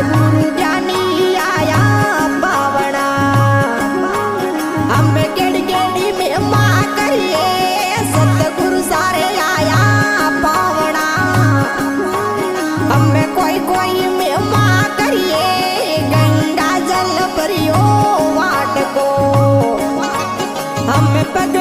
गुरु ज्ञानी आया पावना हमें केड़ी केड़ी में माँ करिए सतगुरु सारे आया पावना हमें कोई कोई में माँ करिए गंगा जल भरियो वाट को हमें पग